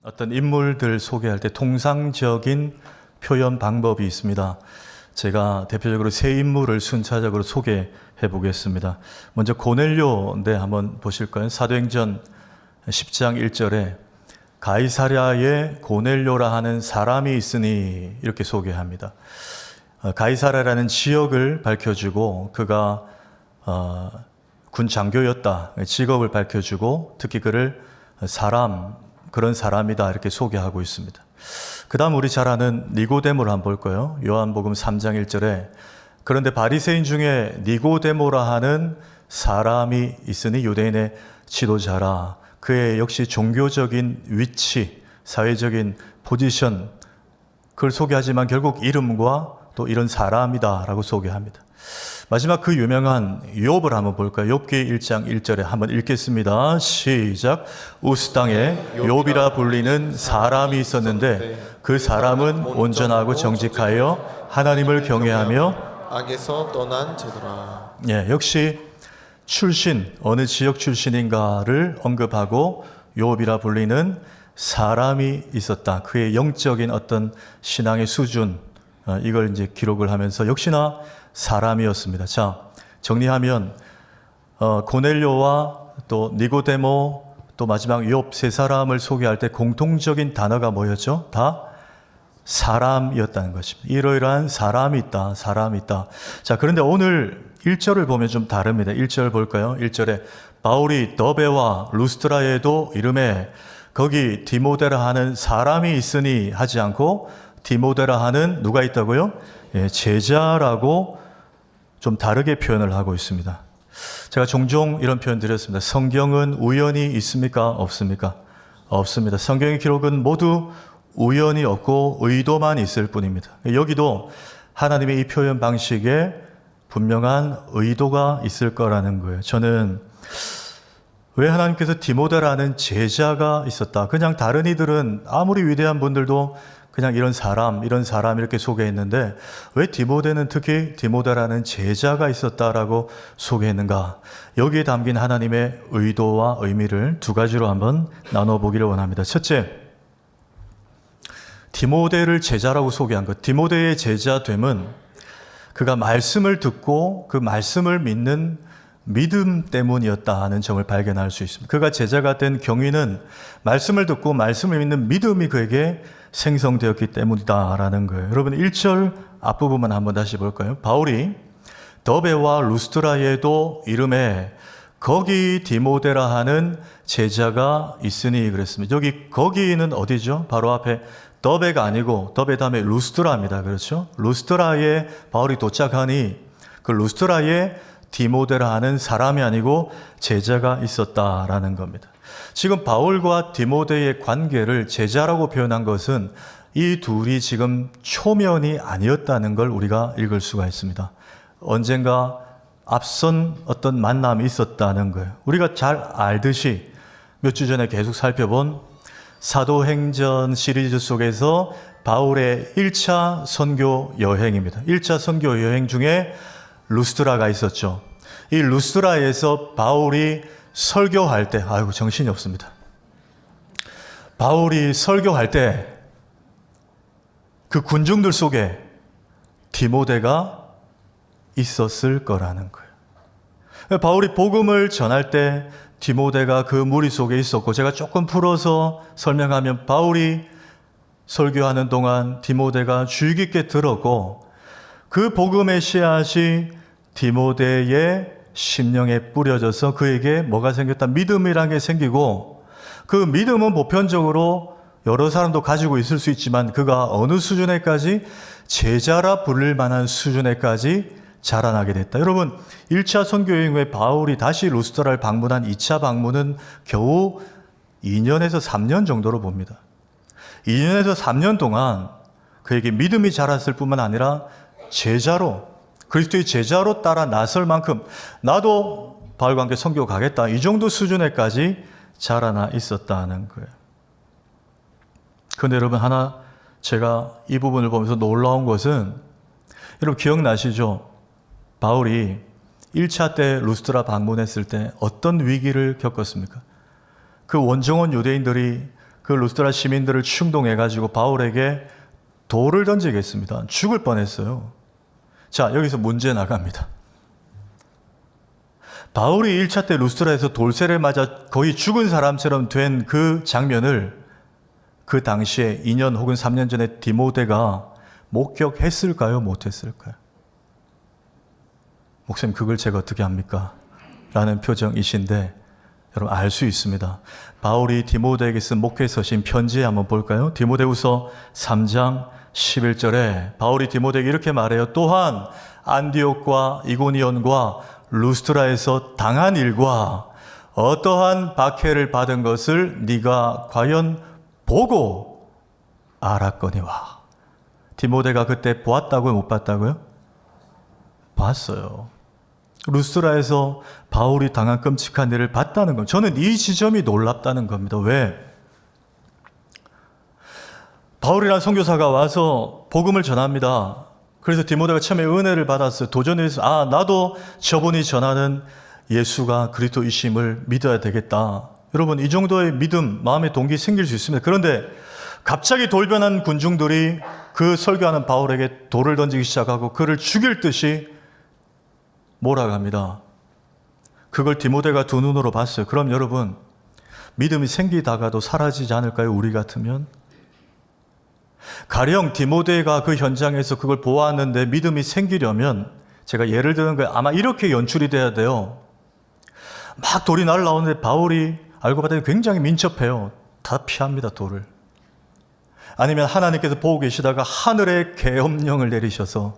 어떤 인물들 소개할 때 통상적인 표현 방법이 있습니다. 제가 대표적으로 세 인물을 순차적으로 소개해 보겠습니다. 먼저 고넬료인데 한번 보실까요? 사도행전 10장 1절에 가이사랴에 고넬료라 하는 사람이 있으니 이렇게 소개합니다. 가이사랴라는 지역을 밝혀주고 그가 군 장교였다. 직업을 밝혀주고 특히 그를 그런 사람이다 이렇게 소개하고 있습니다. 그 다음 우리 잘 아는 니고데모를 한번 볼까요? 요한복음 3장 1절에 그런데 바리새인 중에 니고데모라 하는 사람이 있으니 유대인의 지도자라. 그의 역시 종교적인 위치, 사회적인 포지션 그걸 소개하지만 결국 이름과 또 이런 사람이다라고 소개합니다. 마지막 그 유명한 욥을 한번 볼까요? 욥기 1장 1절에 한번 읽겠습니다. 시작. 우스 땅에 욥이라 불리는 사람이 있었는데 그 사람은 온전하고 정직하여 하나님을 경외하며 악에서 떠난 자더라. 역시 출신, 어느 지역 출신인가를 언급하고 욥이라 불리는 사람이 있었다. 그의 영적인 어떤 신앙의 수준, 이걸 이제 기록을 하면서 역시나 사람이었습니다. 자, 정리하면 고넬료와 또 니고데모 또 마지막 욥 세 사람을 소개할 때 공통적인 단어가 뭐였죠? 다 사람이었다는 것입니다. 이러이러한 사람이 있다. 사람이 있다. 자, 그런데 오늘 1절을 보면 좀 다릅니다. 1절 볼까요? 1절에 바울이 더베와 루스트라에도 이름에 거기 디모데라 하는 사람이 있으니 하지 않고 디모데라 하는 누가 있다고요? 제자라고 좀 다르게 표현을 하고 있습니다. 제가 종종 이런 표현 드렸습니다. 성경은 우연이 있습니까? 없습니까? 없습니다. 성경의 기록은 모두 우연이 없고 의도만 있을 뿐입니다. 여기도 하나님의 이 표현 방식에 분명한 의도가 있을 거라는 거예요. 저는 왜 하나님께서 디모데라는 제자가 있었다. 그냥 다른 이들은 아무리 위대한 분들도 그냥 이런 사람 이렇게 소개했는데 왜 디모데는 특히 디모데라는 제자가 있었다라고 소개했는가? 여기에 담긴 하나님의 의도와 의미를 두 가지로 한번 나눠보기를 원합니다. 첫째, 디모데를 제자라고 소개한 것. 디모데의 제자됨은 그가 말씀을 듣고 그 말씀을 믿는 믿음 때문이었다 하는 점을 발견할 수 있습니다. 그가 제자가 된 경위는 말씀을 듣고 말씀을 믿는 믿음이 그에게 생성되었기 때문이다라는 거예요. 여러분 1절 앞부분만 한번 다시 볼까요? 바울이 더베와 루스트라에도 이름에 거기 디모데라 하는 제자가 있으니 그랬습니다. 여기 거기는 어디죠? 바로 앞에 더베가 아니고 더베 다음에 루스트라입니다. 그렇죠? 루스트라에 바울이 도착하니 그 루스트라에 디모데라 하는 사람이 아니고 제자가 있었다라는 겁니다. 지금 바울과 디모데의 관계를 제자라고 표현한 것은 이 둘이 지금 초면이 아니었다는 걸 우리가 읽을 수가 있습니다. 언젠가 앞선 어떤 만남이 있었다는 거예요. 우리가 잘 알듯이 몇 주 전에 계속 살펴본 사도행전 시리즈 속에서 바울의 1차 선교 여행입니다. 1차 선교 여행 중에 루스트라가 있었죠. 이 루스트라에서 바울이 설교할 때, 아이고 정신이 없습니다. 바울이 설교할 때 그 군중들 속에 디모데가 있었을 거라는 거예요. 바울이 복음을 전할 때 디모데가 그 무리 속에 있었고, 제가 조금 풀어서 설명하면 바울이 설교하는 동안 디모데가 주의 깊게 들었고 그 복음의 씨앗이 디모데의 심령에 뿌려져서 그에게 뭐가 생겼다? 믿음이라는 게 생기고, 그 믿음은 보편적으로 여러 사람도 가지고 있을 수 있지만 그가 어느 수준에까지 제자라 부를 만한 수준에까지 자라나게 됐다. 여러분 1차 선교여행 후에 바울이 다시 루스트라를 방문한 2차 방문은 겨우 2년에서 3년 정도로 봅니다. 2년에서 3년 동안 그에게 믿음이 자랐을 뿐만 아니라 제자로, 그리스도의 제자로 따라 나설 만큼 나도 바울과 함께 선교 가겠다, 이 정도 수준에까지 자라나 있었다는 거예요. 그런데 여러분 하나 제가 이 부분을 보면서 놀라운 것은, 여러분 기억나시죠? 바울이 1차 때 루스트라 방문했을 때 어떤 위기를 겪었습니까? 그 원정원 유대인들이 그 루스드라 시민들을 충동해가지고 바울에게 돌을 던지겠습니다. 죽을 뻔했어요. 자, 여기서 문제 나갑니다. 바울이 1차 때 루스드라에서 돌쇠를 맞아 거의 죽은 사람처럼 된 그 장면을 그 당시에 2년 혹은 3년 전에 디모데가 목격했을까요? 못했을까요? 목사님, 그걸 제가 어떻게 합니까? 라는 표정이신데 여러분 알 수 있습니다. 바울이 디모데에게 쓴 목회 서신 편지에 한번 볼까요? 디모데후서 3장 11절에 바울이 디모데에게 이렇게 말해요. 또한 안디옥과 이고니온과 루스트라에서 당한 일과 어떠한 박해를 받은 것을 네가 과연 보고 알았거니와. 디모데가 그때 보았다고요? 못 봤다고요? 봤어요. 루스트라에서 바울이 당한 끔찍한 일을 봤다는 것. 저는 이 지점이 놀랍다는 겁니다. 왜? 바울이라는 선교사가 와서 복음을 전합니다. 그래서 디모데가 처음에 은혜를 받았어요. 도전해서 나도 저분이 전하는 예수가 그리스도이심을 믿어야 되겠다. 여러분, 이 정도의 믿음, 마음의 동기 생길 수 있습니다. 그런데 갑자기 돌변한 군중들이 그 설교하는 바울에게 돌을 던지기 시작하고 그를 죽일 듯이 몰아갑니다. 그걸 디모데가 두 눈으로 봤어요. 그럼 여러분, 믿음이 생기다가도 사라지지 않을까요? 우리 같으면? 가령 디모데가 그 현장에서 그걸 보았는데 믿음이 생기려면 제가 예를 드는 거예요. 아마 이렇게 연출이 돼야 돼요. 막 돌이 날라오는데 바울이 알고 봤더니 굉장히 민첩해요. 다 피합니다, 돌을. 아니면 하나님께서 보고 계시다가 하늘에 계엄령을 내리셔서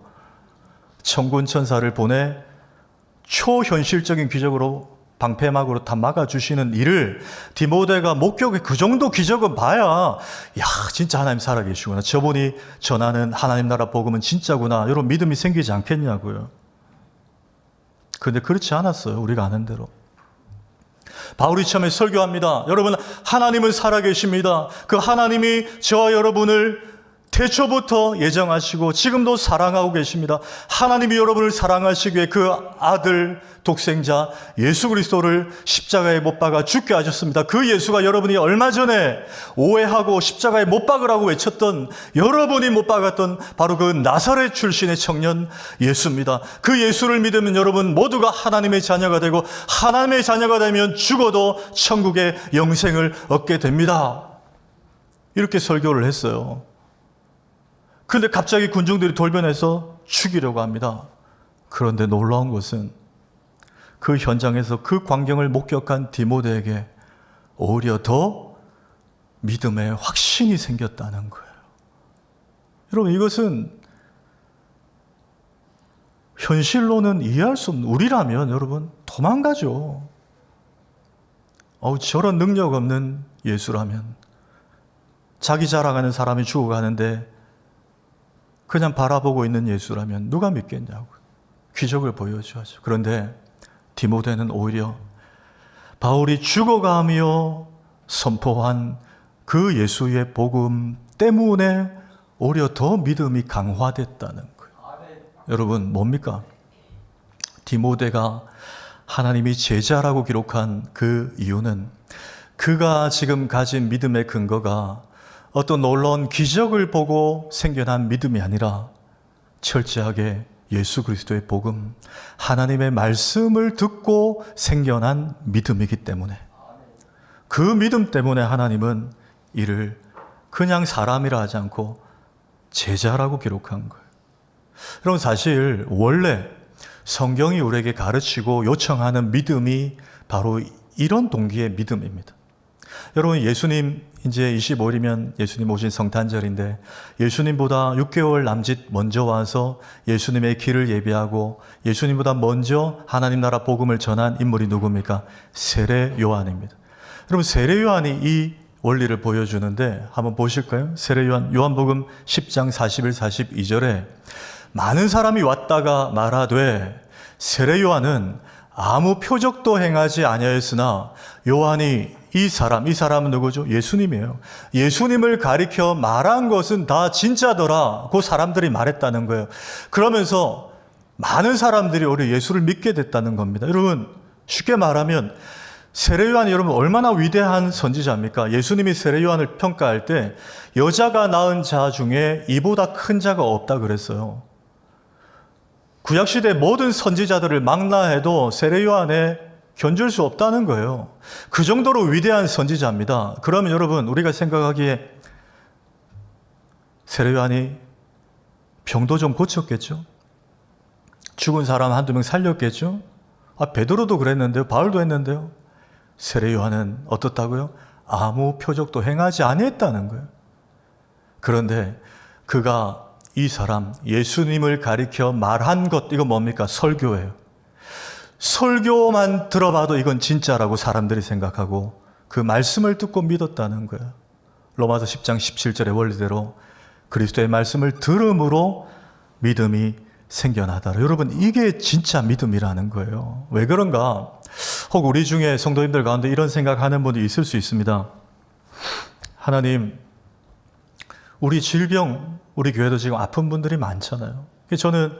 천군 천사를 보내 초현실적인 기적으로 방패막으로 다 막아주시는 일을 디모데가 목격해. 그 정도 기적은 봐야 진짜 하나님 살아계시구나. 저분이 전하는 하나님 나라 복음은 진짜구나. 이런 믿음이 생기지 않겠냐고요. 그런데 그렇지 않았어요. 우리가 아는 대로. 바울이 처음에 설교합니다. 여러분, 하나님은 살아계십니다. 그 하나님이 저와 여러분을 태초부터 예정하시고 지금도 사랑하고 계십니다. 하나님이 여러분을 사랑하시기에 그 아들 독생자 예수 그리스도를 십자가에 못 박아 죽게 하셨습니다. 그 예수가 여러분이 얼마 전에 오해하고 십자가에 못 박으라고 외쳤던, 여러분이 못 박았던 바로 그 나사렛 출신의 청년 예수입니다. 그 예수를 믿으면 여러분 모두가 하나님의 자녀가 되고 하나님의 자녀가 되면 죽어도 천국의 영생을 얻게 됩니다. 이렇게 설교를 했어요. 그런데 갑자기 군중들이 돌변해서 죽이려고 합니다. 그런데 놀라운 것은 그 현장에서 그 광경을 목격한 디모데에게 오히려 더 믿음의 확신이 생겼다는 거예요. 여러분, 이것은 현실로는 이해할 수 없는, 우리라면 여러분 도망가죠. 저런 능력 없는 예수라면, 자기 자랑하는 사람이 죽어가는데 그냥 바라보고 있는 예수라면 누가 믿겠냐고 기적을 보여줘야죠. 그런데 디모데는 오히려 바울이 죽어가며 선포한 그 예수의 복음 때문에 오히려 더 믿음이 강화됐다는 거예요. 여러분, 뭡니까? 디모데가 하나님이 제자라고 기록한 그 이유는 그가 지금 가진 믿음의 근거가 어떤 놀라운 기적을 보고 생겨난 믿음이 아니라 철저하게 예수 그리스도의 복음, 하나님의 말씀을 듣고 생겨난 믿음이기 때문에, 그 믿음 때문에 하나님은 이를 그냥 사람이라 하지 않고 제자라고 기록한 거예요. 여러분, 사실 원래 성경이 우리에게 가르치고 요청하는 믿음이 바로 이런 동기의 믿음입니다. 여러분, 예수님 이제 25일이면 예수님 오신 성탄절인데 예수님보다 6개월 남짓 먼저 와서 예수님의 길을 예비하고 예수님보다 먼저 하나님 나라 복음을 전한 인물이 누굽니까? 세례 요한입니다. 여러분, 세례 요한이 이 원리를 보여주는데 한번 보실까요? 세례 요한, 요한복음 10장 41, 42절에 많은 사람이 왔다가 말하되 세례 요한은 아무 표적도 행하지 아니하였으나 요한이 이 사람은 누구죠? 예수님이에요. 예수님을 가리켜 말한 것은 다 진짜더라. 그 사람들이 말했다는 거예요. 그러면서 많은 사람들이 오히려 예수를 믿게 됐다는 겁니다. 여러분, 쉽게 말하면 세례요한이 여러분 얼마나 위대한 선지자입니까? 예수님이 세례요한을 평가할 때 여자가 낳은 자 중에 이보다 큰 자가 없다 그랬어요. 구약시대 모든 선지자들을 망라해도 세례요한에 견줄 수 없다는 거예요. 그 정도로 위대한 선지자입니다. 그러면 여러분 우리가 생각하기에 세례요한이 병도 좀 고쳤겠죠? 죽은 사람 한두 명 살렸겠죠? 베드로도 그랬는데요. 바울도 했는데요. 세례요한은 어떻다고요? 아무 표적도 행하지 아니했다는 거예요. 그런데 그가 이 사람 예수님을 가리켜 말한 것, 이거 뭡니까? 설교예요. 설교만 들어봐도 이건 진짜라고 사람들이 생각하고 그 말씀을 듣고 믿었다는 거예요. 로마서 10장 17절의 원리대로 그리스도의 말씀을 들음으로 믿음이 생겨나더라. 여러분 이게 진짜 믿음이라는 거예요. 왜 그런가? 혹 우리 중에 성도님들 가운데 이런 생각하는 분이 있을 수 있습니다. 하나님, 우리 질병, 우리 교회도 지금 아픈 분들이 많잖아요. 저는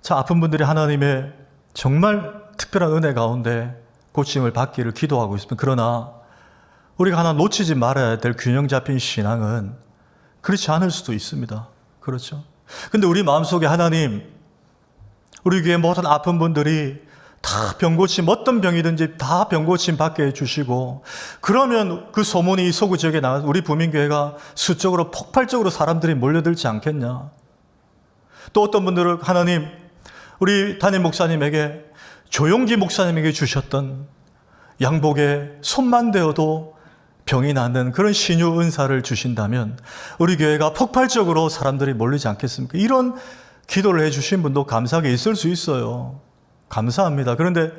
참 아픈 분들이 하나님의 정말 특별한 은혜 가운데 고침을 받기를 기도하고 있습니다. 그러나 우리가 하나 놓치지 말아야 될 균형 잡힌 신앙은 그렇지 않을 수도 있습니다. 그렇죠? 근데 우리 마음속에 하나님, 우리 교회 모든 아픈 분들이 다 병고침, 어떤 병이든지 다 병고침 받게 해주시고, 그러면 그 소문이 이 서구 지역에 나가서 우리 부민교회가 수적으로 폭발적으로 사람들이 몰려들지 않겠냐. 또 어떤 분들은 하나님, 우리 담임 목사님에게, 조용기 목사님에게 주셨던 양복에 손만 대어도 병이 낫는 그런 신유 은사를 주신다면 우리 교회가 폭발적으로 사람들이 몰리지 않겠습니까? 이런 기도를 해주신 분도 감사하게 있을 수 있어요. 감사합니다. 그런데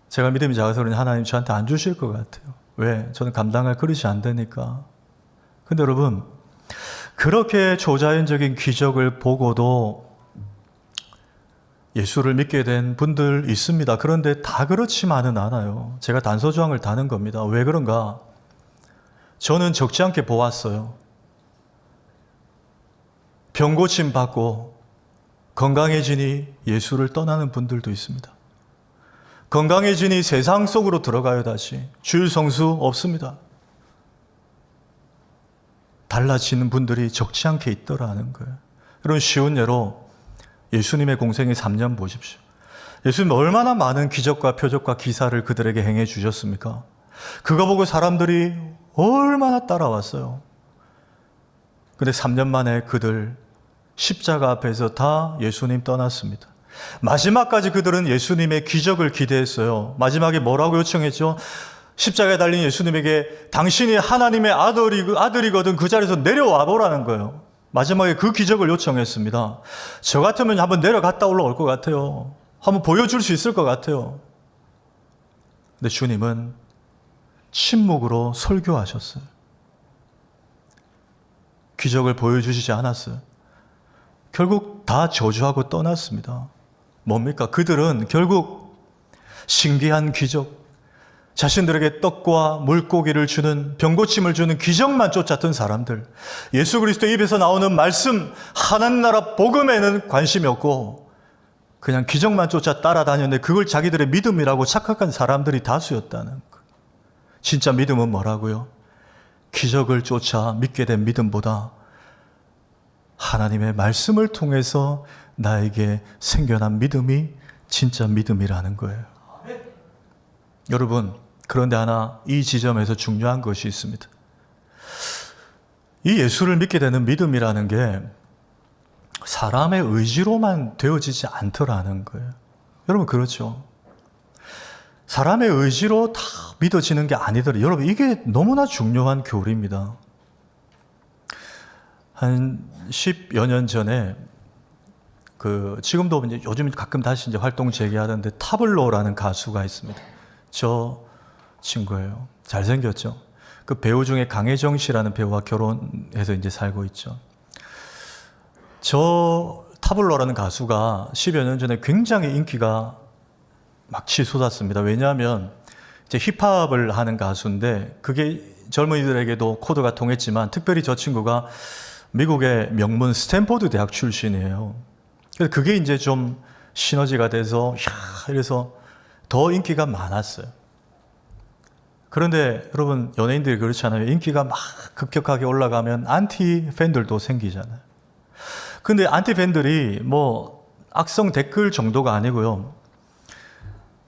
제가 믿음이 작아서 그러니 하나님 저한테 안 주실 것 같아요. 왜? 저는 감당할 그릇이 안 되니까. 근데 여러분, 그렇게 초자연적인 기적을 보고도 예수를 믿게 된 분들 있습니다. 그런데 다 그렇지만은 않아요. 제가 단서조항을 다는 겁니다. 왜 그런가? 저는 적지 않게 보았어요. 병고침 받고 건강해지니 예수를 떠나는 분들도 있습니다. 건강해지니 세상 속으로 들어가요. 다시 주일 성수 없습니다. 달라지는 분들이 적지 않게 있더라는 거예요. 이런 쉬운 예로 예수님의 공생의 3년 보십시오. 예수님 얼마나 많은 기적과 표적과 기사를 그들에게 행해 주셨습니까? 그거 보고 사람들이 얼마나 따라왔어요. 근데 3년 만에 그들 십자가 앞에서 다 예수님 떠났습니다. 마지막까지 그들은 예수님의 기적을 기대했어요. 마지막에 뭐라고 요청했죠? 십자가에 달린 예수님에게 당신이 하나님의 아들이거든 그 자리에서 내려와 보라는 거예요. 마지막에 그 기적을 요청했습니다. 저 같으면 한번 내려갔다 올라올 것 같아요. 한번 보여줄 수 있을 것 같아요. 근데 주님은 침묵으로 설교하셨어요. 기적을 보여주시지 않았어요. 결국 다 저주하고 떠났습니다. 뭡니까? 그들은 결국 신기한 기적, 자신들에게 떡과 물고기를 주는, 병고침을 주는 기적만 쫓았던 사람들, 예수 그리스도의 입에서 나오는 말씀, 하나님 나라 복음에는 관심이 없고 그냥 기적만 쫓아 따라다녔는데 그걸 자기들의 믿음이라고 착각한 사람들이 다수였다는 거예요. 진짜 믿음은 뭐라고요? 기적을 쫓아 믿게 된 믿음보다 하나님의 말씀을 통해서 나에게 생겨난 믿음이 진짜 믿음이라는 거예요. 여러분, 그런데 하나 이 지점에서 중요한 것이 있습니다. 이 예수를 믿게 되는 믿음이라는 게 사람의 의지로만 되어지지 않더라는 거예요. 여러분 그렇죠? 사람의 의지로 다 믿어지는 게 아니더라. 여러분 이게 너무나 중요한 교리입니다. 한 10여 년 전에 지금도 이제 요즘 가끔 다시 이제 활동 재개하던데 타블로라는 가수가 있습니다. 저 친구예요. 잘생겼죠. 그 배우 중에 강혜정 씨라는 배우와 결혼해서 이제 살고 있죠. 저 타블로라는 가수가 10여 년 전에 굉장히 인기가 막 치솟았습니다. 왜냐하면 이제 힙합을 하는 가수인데 그게 젊은이들에게도 코드가 통했지만 특별히 저 친구가 미국의 명문 스탠포드 대학 출신이에요. 그래서 그게 이제 좀 시너지가 돼서 이래서 더 인기가 많았어요. 그런데 여러분, 연예인들이 그렇잖아요. 인기가 막 급격하게 올라가면 안티 팬들도 생기잖아요. 근데 안티 팬들이 뭐 악성 댓글 정도가 아니고요.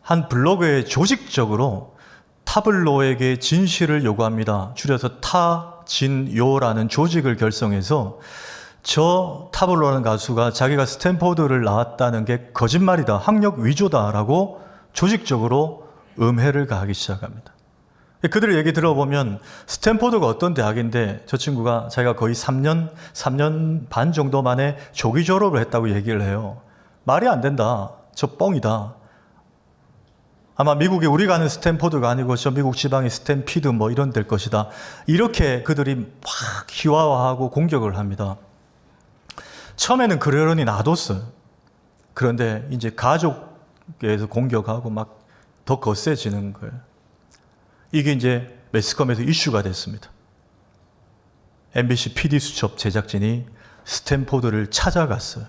한 블로그에 조직적으로 타블로에게 진실을 요구합니다. 줄여서 타진요라는 조직을 결성해서 저 타블로라는 가수가 자기가 스탠포드를 나왔다는 게 거짓말이다, 학력 위조다라고 조직적으로 음해를 가하기 시작합니다. 그들의 얘기 들어보면 스탠포드가 어떤 대학인데 저 친구가 자기가 거의 3년 반 정도 만에 조기 졸업을 했다고 얘기를 해요. 말이 안 된다. 저 뻥이다. 아마 미국에 우리가 아는 스탠포드가 아니고 저 미국 지방의 스탠피드 뭐 이런 될 것이다. 이렇게 그들이 막 희화화하고 공격을 합니다. 처음에는 그러려니 놔뒀어요. 그런데 이제 가족에서 공격하고 막 더 거세지는 거예요. 이게 이제 매스컴에서 이슈가 됐습니다. MBC PD수첩 제작진이 스탠포드를 찾아갔어요.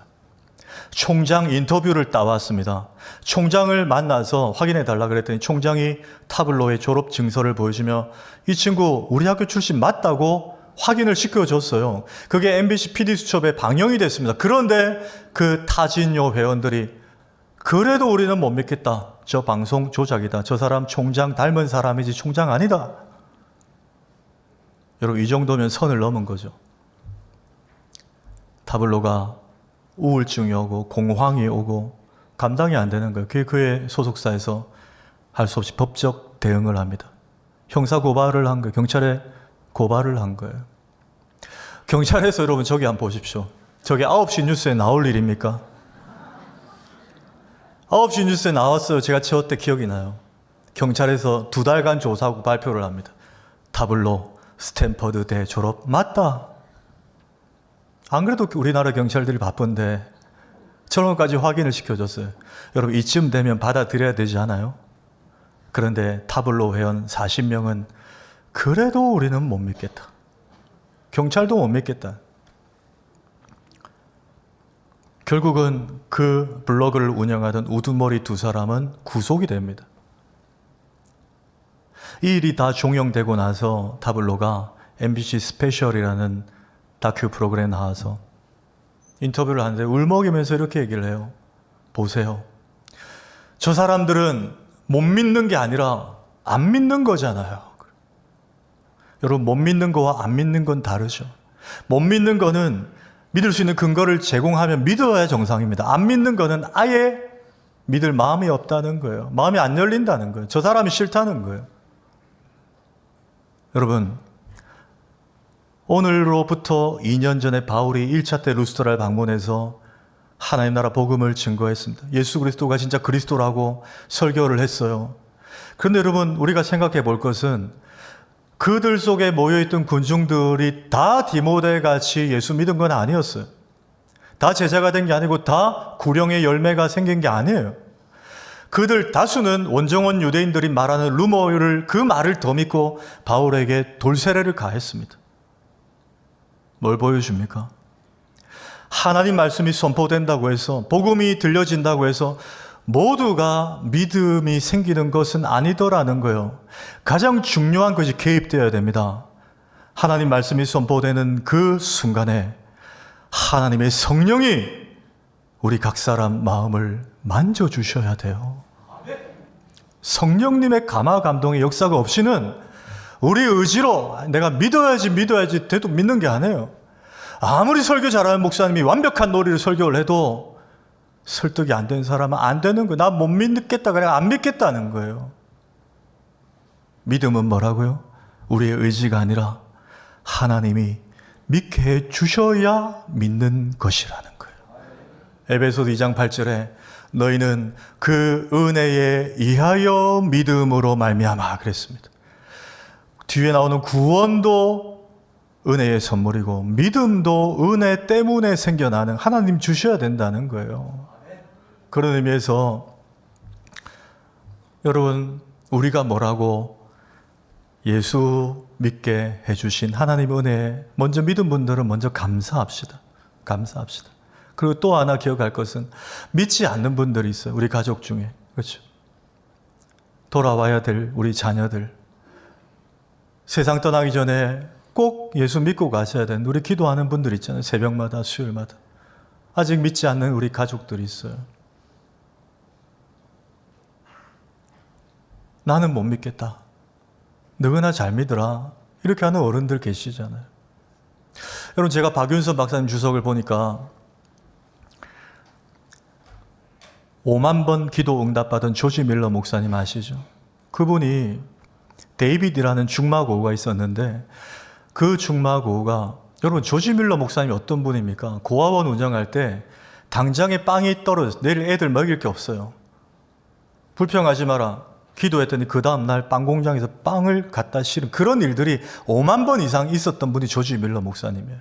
총장 인터뷰를 따왔습니다. 총장을 만나서 확인해 달라 그랬더니 총장이 타블로의 졸업 증서를 보여주며 이 친구 우리 학교 출신 맞다고 확인을 시켜줬어요. 그게 MBC PD수첩에 방영이 됐습니다. 그런데 그 타진요 회원들이 그래도 우리는 못 믿겠다. 저 방송 조작이다. 저 사람 총장 닮은 사람이지 총장 아니다. 여러분, 이 정도면 선을 넘은 거죠. 타블로가 우울증이 오고 공황이 오고 감당이 안 되는 거예요. 그게 그의 소속사에서 할 수 없이 법적 대응을 합니다. 형사 고발을 한 거예요. 경찰에 고발을 한 거예요. 경찰에서 여러분 저기 한번 보십시오. 저게 9시 뉴스에 나올 일입니까? 9시 뉴스에 나왔어요. 제가 저 때 기억이 나요. 경찰에서 2달간 조사하고 발표를 합니다. 타블로 스탠퍼드 대 졸업 맞다. 안 그래도 우리나라 경찰들이 바쁜데 저런 것까지 확인을 시켜줬어요. 여러분, 이쯤 되면 받아들여야 되지 않아요? 그런데 타블로 회원 40명은 그래도 우리는 못 믿겠다. 경찰도 못 믿겠다. 결국은 그 블로그를 운영하던 우두머리 2사람은 구속이 됩니다. 이 일이 다 종영되고 나서 타블로가 MBC 스페셜이라는 다큐 프로그램에 나와서 인터뷰를 하는데 울먹이면서 이렇게 얘기를 해요. 보세요. 저 사람들은 못 믿는 게 아니라 안 믿는 거잖아요. 여러분, 못 믿는 거와 안 믿는 건 다르죠. 못 믿는 거는 믿을 수 있는 근거를 제공하면 믿어야 정상입니다. 안 믿는 거는 아예 믿을 마음이 없다는 거예요. 마음이 안 열린다는 거예요. 저 사람이 싫다는 거예요. 여러분, 오늘로부터 2년 전에 바울이 1차 때 루스드라를 방문해서 하나님 나라 복음을 증거했습니다. 예수 그리스도가 진짜 그리스도라고 설교를 했어요. 그런데 여러분, 우리가 생각해 볼 것은 그들 속에 모여있던 군중들이 다 디모데 같이 예수 믿은 건 아니었어요. 다 제자가 된 게 아니고 다 구령의 열매가 생긴 게 아니에요. 그들 다수는 원정원 유대인들이 말하는 루머를 그 말을 더 믿고 바울에게 돌세례를 가했습니다. 뭘 보여줍니까? 하나님 말씀이 선포된다고 해서 복음이 들려진다고 해서 모두가 믿음이 생기는 것은 아니더라는 거예요. 가장 중요한 것이 개입되어야 됩니다. 하나님 말씀이 선포되는 그 순간에 하나님의 성령이 우리 각 사람 마음을 만져주셔야 돼요. 성령님의 감화 감동의 역사가 없이는 우리 의지로 내가 믿어야지 돼도 믿는 게 아니에요. 아무리 설교 잘하는 목사님이 완벽한 논리를 설교를 해도 설득이 안 된 사람은 안 되는 거예요. 나 못 믿겠다 그래 안 믿겠다는 거예요. 믿음은 뭐라고요? 우리의 의지가 아니라 하나님이 믿게 해 주셔야 믿는 것이라는 거예요. 에베소서 2장 8절에 너희는 그 은혜에 의하여 믿음으로 말미암아 그랬습니다. 뒤에 나오는 구원도 은혜의 선물이고 믿음도 은혜 때문에 생겨나는 하나님 주셔야 된다는 거예요. 그런 의미에서 여러분, 우리가 뭐라고 예수 믿게 해주신 하나님 은혜에 먼저 믿은 분들은 먼저 감사합시다. 감사합시다. 그리고 또 하나 기억할 것은 믿지 않는 분들이 있어요. 우리 가족 중에. 그렇죠? 돌아와야 될 우리 자녀들, 세상 떠나기 전에 꼭 예수 믿고 가셔야 되는 우리 기도하는 분들 있잖아요. 새벽마다, 수요일마다. 아직 믿지 않는 우리 가족들이 있어요. 나는 못 믿겠다. 너희나 잘 믿으라. 이렇게 하는 어른들 계시잖아요. 여러분, 제가 박윤선 박사님 주석을 보니까 5만 번 기도 응답받은 조지 밀러 목사님 아시죠? 그분이 데이빗이라는 중마고우가 있었는데 그 중마고우가, 여러분 조지 밀러 목사님이 어떤 분입니까? 고아원 운영할 때 당장에 빵이 떨어져 내일 애들 먹일 게 없어요. 불평하지 마라. 기도했더니 그 다음날 빵 공장에서 빵을 갖다 실은 그런 일들이 5만 번 이상 있었던 분이 조지 밀러 목사님이에요.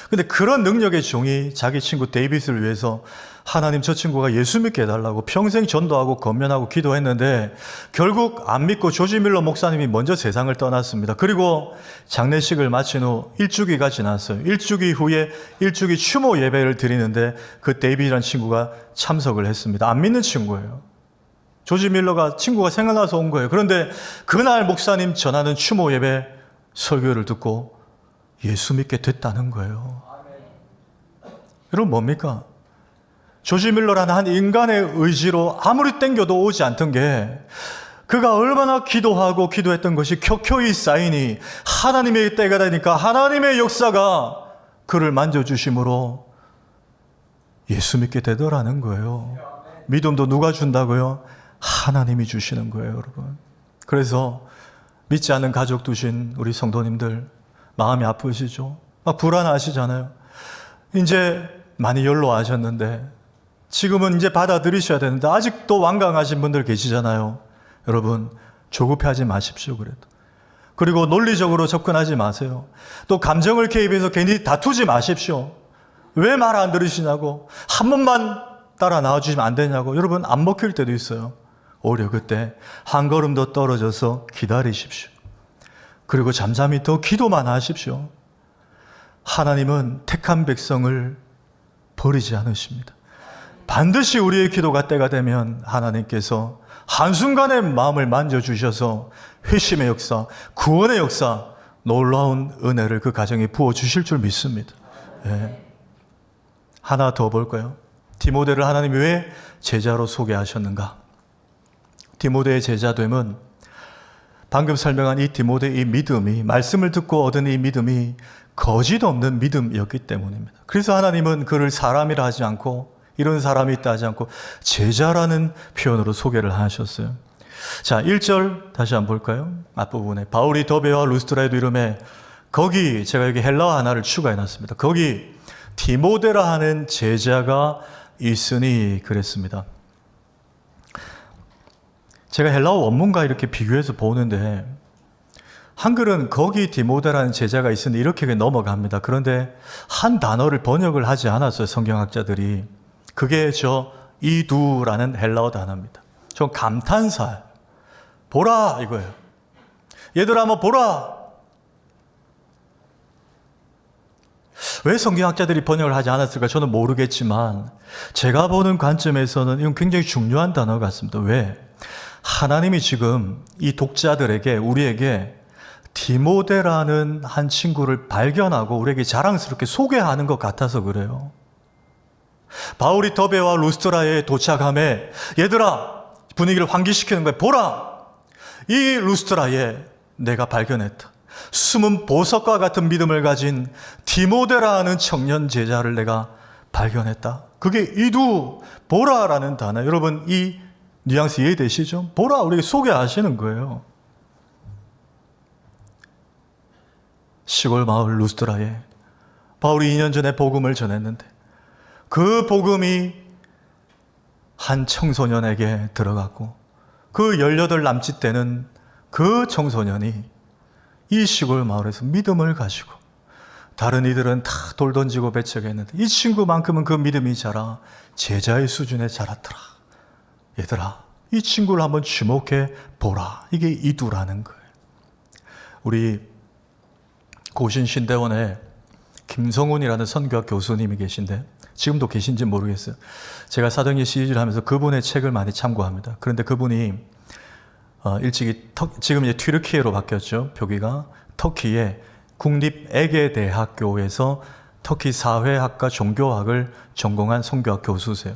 근데 그런 능력의 종이 자기 친구 데이빗을 위해서 하나님, 저 친구가 예수 믿게 해달라고 평생 전도하고 건면하고 기도했는데 결국 안 믿고 조지 밀러 목사님이 먼저 세상을 떠났습니다. 그리고 장례식을 마친 후 일주기가 지났어요. 일주기 후에 일주기 추모 예배를 드리는데 그 데이빗이라는 친구가 참석을 했습니다. 안 믿는 친구예요. 조지 밀러가 친구가 생각나서 온 거예요. 그런데 그날 목사님 전하는 추모 예배 설교를 듣고 예수 믿게 됐다는 거예요. 여러분 뭡니까? 조지 밀러라는 한 인간의 의지로 아무리 땡겨도 오지 않던 게 그가 얼마나 기도하고 기도했던 것이 켜켜이 쌓이니 하나님의 때가 되니까 하나님의 역사가 그를 만져주심으로 예수 믿게 되더라는 거예요. 믿음도 누가 준다고요? 하나님이 주시는 거예요, 여러분. 그래서 믿지 않는 가족 두신 우리 성도님들 마음이 아프시죠? 막 불안하시잖아요. 이제 많이 연로하셨는데 지금은 이제 받아들이셔야 되는데 아직도 완강하신 분들 계시잖아요. 여러분 조급해하지 마십시오. 그리고 논리적으로 접근하지 마세요. 또 감정을 개입해서 괜히 다투지 마십시오. 왜 말 안 들으시냐고, 한 번만 따라 나와주시면 안 되냐고. 여러분 안 먹힐 때도 있어요. 오히려 그때 한 걸음 더 떨어져서 기다리십시오. 그리고 잠잠히 더 기도만 하십시오. 하나님은 택한 백성을 버리지 않으십니다. 반드시 우리의 기도가 때가 되면 하나님께서 한순간에 마음을 만져주셔서 회심의 역사, 구원의 역사, 놀라운 은혜를 그 가정에 부어주실 줄 믿습니다. 네. 하나 더 볼까요? 디모데를 하나님이 왜 제자로 소개하셨는가? 디모데의 제자됨은 방금 설명한 이 디모데의 이 믿음이, 말씀을 듣고 얻은 이 믿음이 거짓 없는 믿음이었기 때문입니다. 그래서 하나님은 그를 사람이라 하지 않고, 이런 사람이 있다 하지 않고 제자라는 표현으로 소개를 하셨어요. 자, 1절 다시 한번 볼까요? 앞부분에 바울이 더베와 루스드라에도 이름에, 거기 제가 여기 헬라어 하나를 추가해 놨습니다. 거기 디모데라 하는 제자가 있으니 그랬습니다. 제가 헬라어 원문과 이렇게 비교해서 보는데 한글은 거기 디모데라는 제자가 있으니 이렇게 넘어갑니다. 그런데 한 단어를 번역을 하지 않았어요, 성경학자들이. 그게 저 이두라는 헬라어 단어입니다. 좀 감탄사, 보라 이거예요. 얘들아 한번 보라. 왜 성경학자들이 번역을 하지 않았을까 저는 모르겠지만 제가 보는 관점에서는 이건 굉장히 중요한 단어 같습니다. 왜? 하나님이 지금 이 독자들에게, 우리에게 디모데라는 한 친구를 발견하고 우리에게 자랑스럽게 소개하는 것 같아서 그래요. 바울이 더베와 루스드라에 도착함에 얘들아, 분위기를 환기시키는 거예요. 보라, 이 루스드라에 내가 발견했다. 숨은 보석과 같은 믿음을 가진 디모데라는 청년 제자를 내가 발견했다. 그게 이두, 보라라는 단어. 여러분 이 뉘앙스 이해되시죠? 보라, 우리에게 소개하시는 거예요. 시골 마을 루스드라에 바울이 2년 전에 복음을 전했는데 그 복음이 한 청소년에게 들어갔고 그 18 남짓 되는 그 청소년이 이 시골 마을에서 믿음을 가지고, 다른 이들은 다 돌 던지고 배척했는데 이 친구만큼은 그 믿음이 자라 제자의 수준에 자랐더라. 얘들아, 이 친구를 한번 주목해 보라. 이게 이두라는 거예요. 우리 고신신대원에 김성훈이라는 선교학 교수님이 계신데 지금도 계신지 모르겠어요. 제가 사도행전 시리즈를 하면서 그분의 책을 많이 참고합니다. 그런데 그분이 일찍이 지금 이제 튀르키예로 바뀌었죠. 표기가 터키의 국립에게대학교에서 터키 사회학과 종교학을 전공한 선교학 교수세요.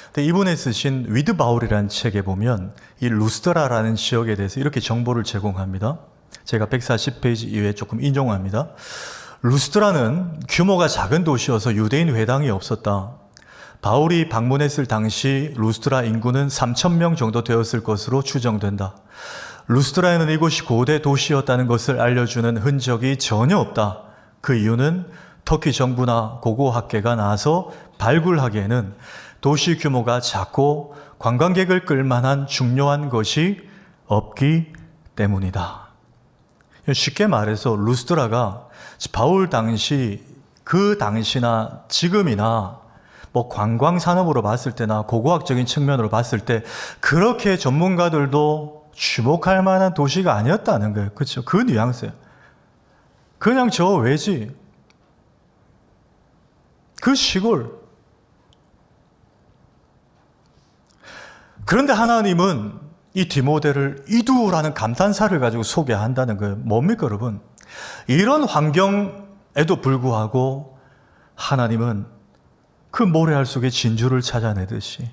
근데 이분이 쓰신 위드 바울이라는 책에 보면 이 루스드라라는 지역에 대해서 이렇게 정보를 제공합니다. 제가 140페이지 이후에 조금 인용합니다. 루스드라는 규모가 작은 도시여서 유대인 회당이 없었다. 바울이 방문했을 당시 루스드라 인구는 3,000명 정도 되었을 것으로 추정된다. 루스드라에는 이곳이 고대 도시였다는 것을 알려주는 흔적이 전혀 없다. 그 이유는 터키 정부나 고고학계가 나서 발굴하기에는 도시 규모가 작고 관광객을 끌만한 중요한 것이 없기 때문이다. 쉽게 말해서 루스드라가 바울 당시 그 당시나 지금이나 뭐 관광 산업으로 봤을 때나 고고학적인 측면으로 봤을 때 그렇게 전문가들도 주목할 만한 도시가 아니었다는 거예요. 그렇죠? 그 뉘앙스예요. 그냥 저 외지, 그 시골. 그런데 하나님은 이 디모데를 이두라는 감탄사를 가지고 소개한다는 거예요. 뭡니까, 여러분? 이런 환경에도 불구하고 하나님은 그 모래알 속에 진주를 찾아내듯이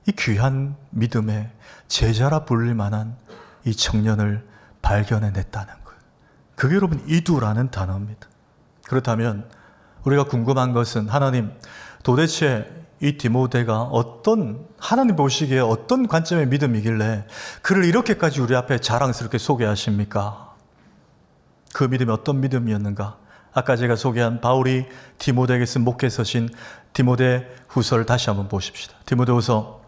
이 귀한 믿음의 제자라 불릴 만한 이 청년을 발견해냈다는 거예요. 그게 여러분 이두라는 단어입니다. 그렇다면 우리가 궁금한 것은 하나님 도대체 이 디모데가 어떤 하나님 보시기에 어떤 관점의 믿음이길래 그를 이렇게까지 우리 앞에 자랑스럽게 소개하십니까? 그 믿음이 어떤 믿음이었는가? 아까 제가 소개한 바울이 디모데에게 쓴 목회서신 디모데 후서를 다시 한번 보십시다. 디모데 후서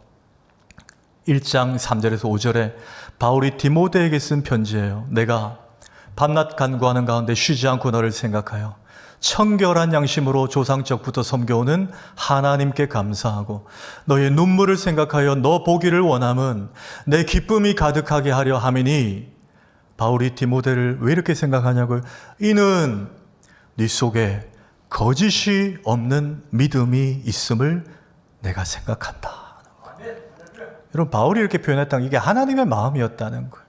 1장 3절에서 5절에 바울이 디모데에게 쓴 편지예요. 내가 밤낮 간구하는 가운데 쉬지 않고 너를 생각하여 청결한 양심으로 조상적부터 섬겨오는 하나님께 감사하고 너의 눈물을 생각하여 너 보기를 원함은 내 기쁨이 가득하게 하려 함이니. 바울이 디모데를 왜 이렇게 생각하냐고요? 이는 네 속에 거짓이 없는 믿음이 있음을 내가 생각한다. 여러분, 바울이 이렇게 표현했다는 이게 하나님의 마음이었다는 거예요.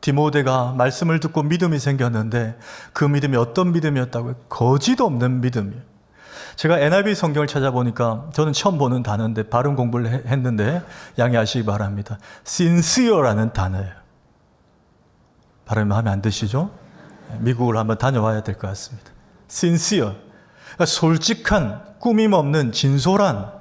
디모데가 말씀을 듣고 믿음이 생겼는데 그 믿음이 어떤 믿음이었다고요? 거짓 없는 믿음이에요. 제가 NIV 성경을 찾아보니까 저는 처음 보는 단어인데 발음 공부를 했는데 양해하시기 바랍니다. sincere라는 단어예요. 발음이 마음에 안 드시죠? 미국을 한번 다녀와야 될 것 같습니다. sincere, 그러니까 솔직한, 꾸밈 없는, 진솔한,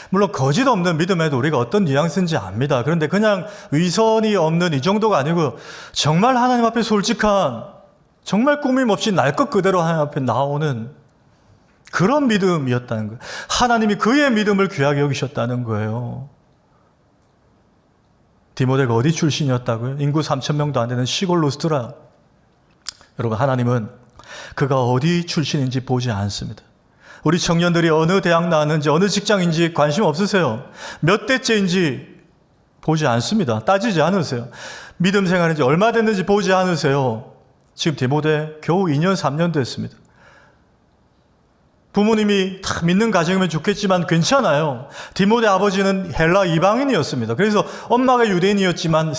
물론 거짓 없는 믿음에도 우리가 어떤 뉘앙스인지 압니다. 그런데 그냥 위선이 없는 이 정도가 아니고 정말 하나님 앞에 솔직한, 정말 꾸밈 없이 날 것 그대로 하나님 앞에 나오는 그런 믿음이었다는 거예요. 하나님이 그의 믿음을 귀하게 여기셨다는 거예요. 디모데가 어디 출신이었다고요? 인구 3,000명도 안 되는 시골 루스드라. 여러분, 하나님은 그가 어디 출신인지 보지 않습니다. 우리 청년들이 어느 대학 나왔는지 어느 직장인지 관심 없으세요? 몇 대째인지 보지 않습니다. 따지지 않으세요. 믿음 생활인지 얼마 됐는지 보지 않으세요. 지금 디모데 겨우 2년 3년 됐습니다. 부모님이 다 믿는 가정이면 좋겠지만 괜찮아요. 디모데 아버지는 헬라 이방인이었습니다. 그래서 엄마가 유대인이었지만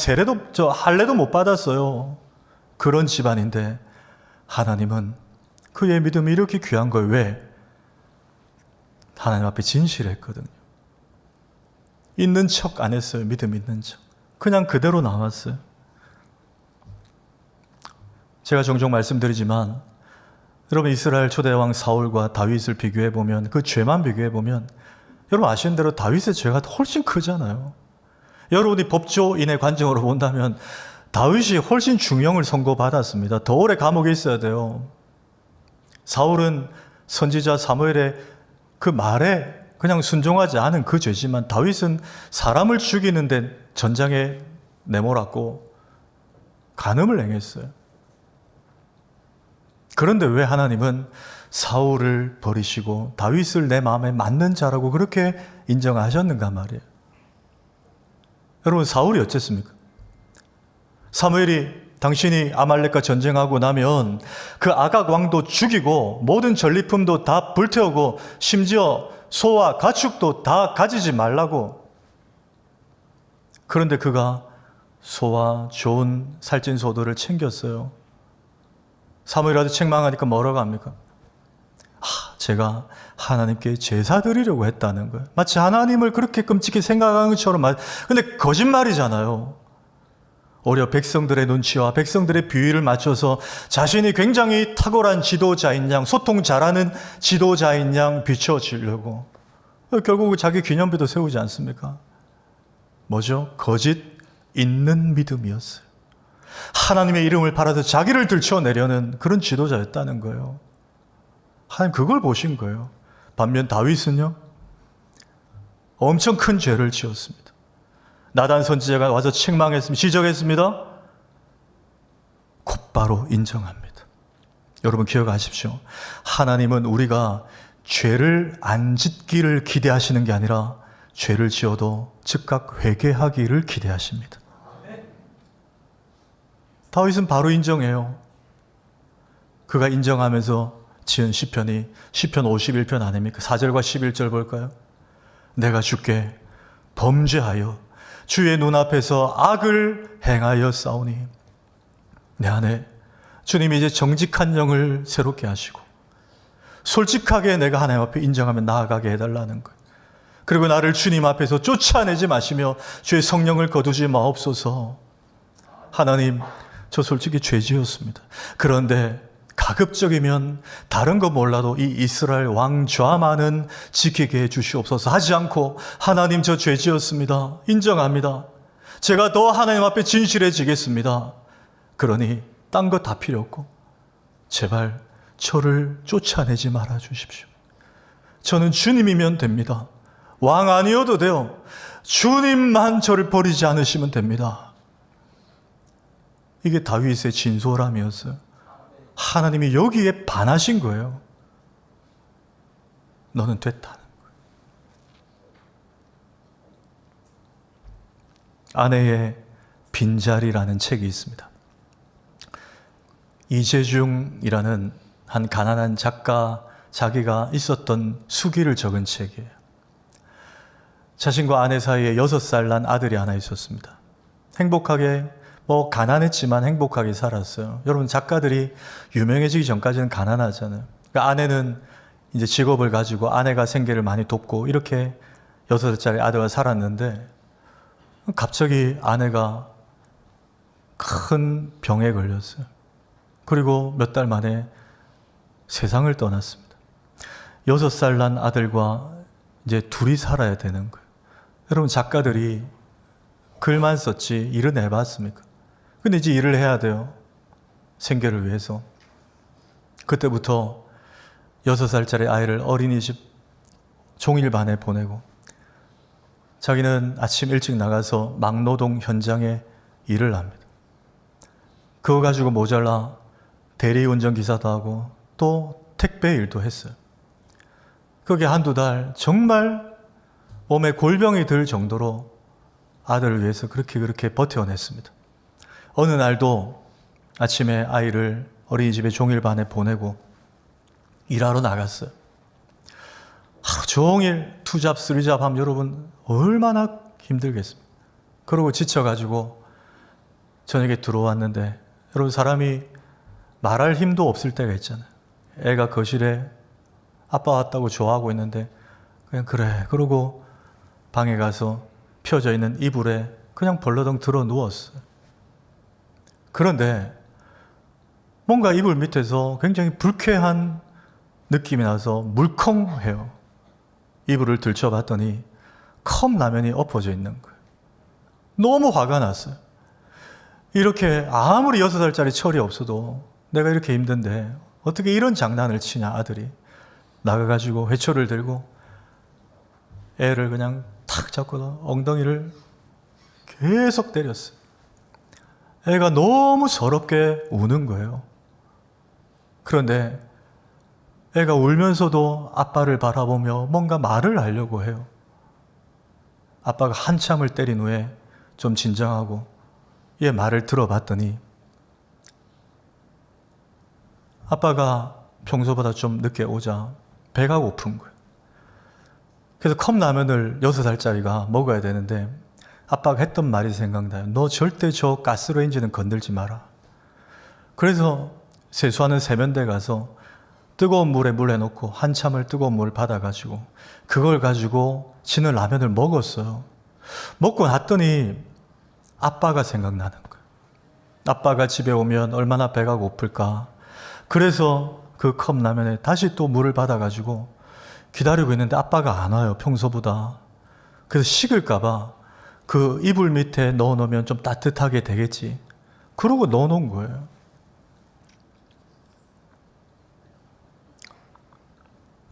할례도 못 받았어요. 그런 집안인데 하나님은 그의 믿음이 이렇게 귀한 걸 왜? 하나님 앞에 진실했거든요. 있는 척 안 했어요. 믿음 있는 척. 그냥 그대로 나왔어요. 제가 종종 말씀드리지만 여러분, 이스라엘 초대왕 사울과 다윗을 비교해보면, 그 죄만 비교해보면 여러분 아시는 대로 다윗의 죄가 훨씬 크잖아요. 여러분이 법조인의 관점으로 본다면 다윗이 훨씬 중형을 선고받았습니다. 더 오래 감옥에 있어야 돼요. 사울은 선지자 사무엘의 그 말에 그냥 순종하지 않은 그 죄지만 다윗은 사람을 죽이는데 전장에 내몰았고 간음을 행했어요. 그런데 왜 하나님은 사울을 버리시고 다윗을 내 마음에 맞는 자라고 그렇게 인정하셨는가 말이에요. 여러분, 사울이 어쨌습니까? 사무엘이 당신이 아말렉과 전쟁하고 나면 그 아각 왕도 죽이고 모든 전리품도 다 불태우고 심지어 소와 가축도 다 가지지 말라고. 그런데 그가 소와 좋은 살찐 소들을 챙겼어요. 사무엘한테 책망하니까 뭐라고 합니까? 제가 하나님께 제사 드리려고 했다는 거예요. 마치 하나님을 그렇게 끔찍히 생각하는 것처럼 근데 거짓말이잖아요. 오히려 백성들의 눈치와 백성들의 비위를 맞춰서 자신이 굉장히 탁월한 지도자인 양, 소통 잘하는 지도자인 양 비춰지려고. 결국 자기 기념비도 세우지 않습니까? 뭐죠? 거짓 있는 믿음이었어요. 하나님의 이름을 팔아서 자기를 들춰내려는 그런 지도자였다는 거예요. 하나님 그걸 보신 거예요. 반면 다윗은요, 엄청 큰 죄를 지었습니다. 나단 선지자가 와서 책망했습니다. 지적했습니다. 곧바로 인정합니다. 여러분 기억하십시오. 하나님은 우리가 죄를 안 짓기를 기대하시는 게 아니라 죄를 지어도 즉각 회개하기를 기대하십니다. 다윗은 바로 인정해요. 그가 인정하면서 지은 시편이 시편 51편 아닙니까? 4절과 11절 볼까요? 내가 주께 범죄하여 주의 눈앞에서 악을 행하여 싸우니 내 안에 주님이 이제 정직한 영을 새롭게 하시고 솔직하게 내가 하나님 앞에 인정하며 나아가게 해달라는 거예요. 그리고 나를 주님 앞에서 쫓아내지 마시며 주의 성령을 거두지 마옵소서. 하나님, 저 솔직히 죄 지었습니다. 그런데 가급적이면 다른 거 몰라도 이 이스라엘 왕 좌만은 지키게 해 주시옵소서 하지 않고 하나님 저 죄 지었습니다. 인정합니다. 제가 더 하나님 앞에 진실해지겠습니다. 그러니 딴 거 다 필요 없고 제발 저를 쫓아내지 말아 주십시오. 저는 주님이면 됩니다. 왕 아니어도 돼요. 주님만 저를 버리지 않으시면 됩니다. 이게 다윗의 진솔함이었어요. 하나님이 여기에 반하신 거예요. 너는 됐다는 거예요. 아내의 빈자리라는 책이 있습니다. 이재중이라는 한 가난한 작가, 자기가 있었던 수기를 적은 책이에요. 자신과 아내 사이에 6살 난 아들이 하나 있었습니다. 행복하게, 가난했지만 행복하게 살았어요. 여러분, 작가들이 유명해지기 전까지는 가난하잖아요. 그러니까 아내는 이제 직업을 가지고 아내가 생계를 많이 돕고 이렇게 6살짜리 아들과 살았는데 갑자기 아내가 큰 병에 걸렸어요. 그리고 몇 달 만에 세상을 떠났습니다. 6살 난 아들과 이제 둘이 살아야 되는 거예요. 여러분, 작가들이 글만 썼지 일은 해봤습니까? 근데 이제 일을 해야 돼요. 생계를 위해서. 그때부터 6살짜리 아이를 어린이집 종일반에 보내고 자기는 아침 일찍 나가서 막노동 현장에 일을 합니다. 그거 가지고 모자라 대리운전 기사도 하고 또 택배 일도 했어요. 그게 한두 달 정말 몸에 골병이 들 정도로 아들을 위해서 그렇게 버텨냈습니다. 어느 날도 아침에 아이를 어린이집에 종일반에 보내고 일하러 나갔어요. 하루 종일 투잡, 쓰리잡 하면 여러분 얼마나 힘들겠습니까? 그러고 지쳐가지고 저녁에 들어왔는데 여러분, 사람이 말할 힘도 없을 때가 있잖아요. 애가 거실에 아빠 왔다고 좋아하고 있는데 그냥 그래 그러고 방에 가서 펴져 있는 이불에 그냥 벌러덩 들어 누웠어요. 그런데 뭔가 이불 밑에서 굉장히 불쾌한 느낌이 나서 물컹해요. 이불을 들춰봤더니 컵라면이 엎어져 있는 거예요. 너무 화가 났어요. 이렇게 아무리 6살짜리 철이 없어도 내가 이렇게 힘든데 어떻게 이런 장난을 치냐. 아들이 나가가지고 회초를 들고 애를 그냥 탁 잡고 엉덩이를 계속 때렸어요. 애가 너무 서럽게 우는 거예요. 그런데 애가 울면서도 아빠를 바라보며 뭔가 말을 하려고 해요. 아빠가 한참을 때린 후에 좀 진정하고 얘 말을 들어봤더니 아빠가 평소보다 좀 늦게 오자 배가 고픈 거예요. 그래서 컵라면을 6살짜리가 먹어야 되는데 아빠가 했던 말이 생각나요. 너 절대 저 가스레인지는 건들지 마라. 그래서 세수하는 세면대 가서 뜨거운 물에 물 해놓고 한참을 뜨거운 물을 받아가지고 그걸 가지고 지는 라면을 먹었어요. 먹고 났더니 아빠가 생각나는 거예요. 아빠가 집에 오면 얼마나 배가 고플까. 그래서 그 컵 라면에 다시 또 물을 받아가지고 기다리고 있는데 아빠가 안 와요, 평소보다. 그래서 식을까봐 그 이불 밑에 넣어놓으면 좀 따뜻하게 되겠지. 그러고 넣어놓은 거예요.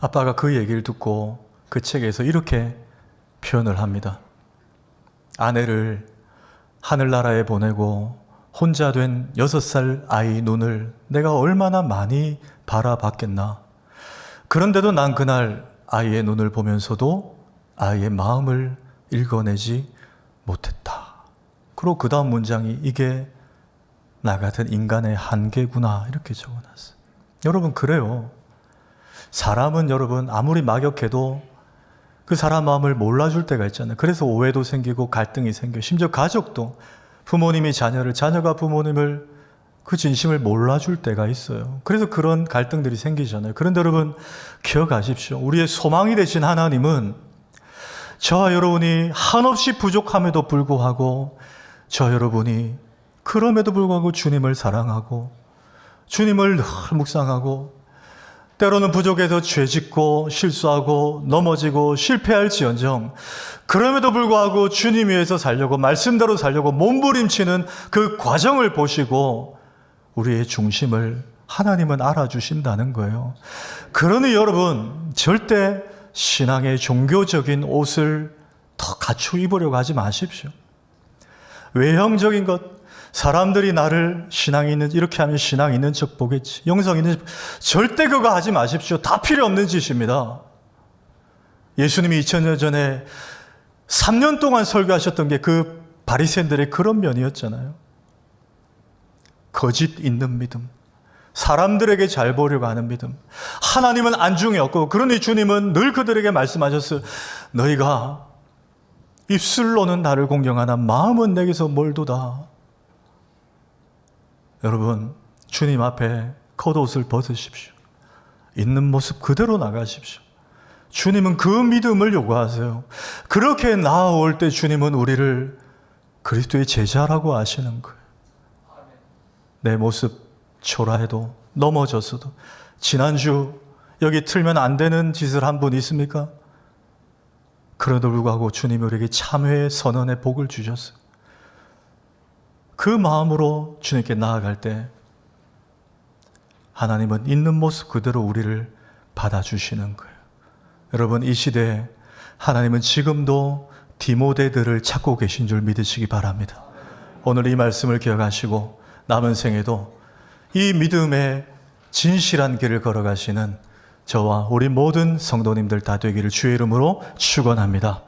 아빠가 그 얘기를 듣고 그 책에서 이렇게 표현을 합니다. 아내를 하늘나라에 보내고 혼자 된 6살 아이 눈을 내가 얼마나 많이 바라봤겠나. 그런데도 난 그날 아이의 눈을 보면서도 아이의 마음을 읽어내지 못했다. 그리고 그 다음 문장이 이게 나 같은 인간의 한계구나 이렇게 적어놨어요. 여러분 그래요. 사람은 여러분 아무리 막역해도 그 사람 마음을 몰라줄 때가 있잖아요. 그래서 오해도 생기고 갈등이 생겨요. 심지어 가족도 부모님이 자녀를, 자녀가 부모님을 그 진심을 몰라줄 때가 있어요. 그래서 그런 갈등들이 생기잖아요. 그런데 여러분 기억하십시오. 우리의 소망이 되신 하나님은 저와 여러분이 한없이 부족함에도 불구하고 저 여러분이 그럼에도 불구하고 주님을 사랑하고 주님을 늘 묵상하고 때로는 부족해서 죄짓고 실수하고 넘어지고 실패할지언정 그럼에도 불구하고 주님 위해서 살려고 말씀대로 살려고 몸부림치는 그 과정을 보시고 우리의 중심을 하나님은 알아주신다는 거예요. 그러니 여러분 절대 신앙의 종교적인 옷을 더 갖추 입으려고 하지 마십시오. 외형적인 것, 사람들이 나를 신앙이 있는, 이렇게 하면 신앙이 있는 척 보겠지. 영성 있는 척. 절대 그거 하지 마십시오. 다 필요 없는 짓입니다. 예수님이 2000년 전에 3년 동안 설교하셨던 게 그 바리새인들의 그런 면이었잖아요. 거짓 있는 믿음. 사람들에게 잘 보려고 하는 믿음. 하나님은 안중에 없고 그러니 주님은 늘 그들에게 말씀하셨어요. 너희가 입술로는 나를 공경하나 마음은 내게서 멀도다. 여러분 주님 앞에 겉옷을 벗으십시오. 있는 모습 그대로 나가십시오. 주님은 그 믿음을 요구하세요. 그렇게 나아올 때 주님은 우리를 그리스도의 제자라고 하시는 거예요. 내 모습 초라해도 넘어졌어도 지난주 여기 틀면 안 되는 짓을 한 분 있습니까? 그래도 불구하고 주님이 우리에게 참회의 선언의 복을 주셨어요. 그 마음으로 주님께 나아갈 때 하나님은 있는 모습 그대로 우리를 받아주시는 거예요. 여러분 이 시대에 하나님은 지금도 디모데들을 찾고 계신 줄 믿으시기 바랍니다. 오늘 이 말씀을 기억하시고 남은 생에도 이 믿음의 진실한 길을 걸어가시는 저와 우리 모든 성도님들 다 되기를 주의 이름으로 축원합니다.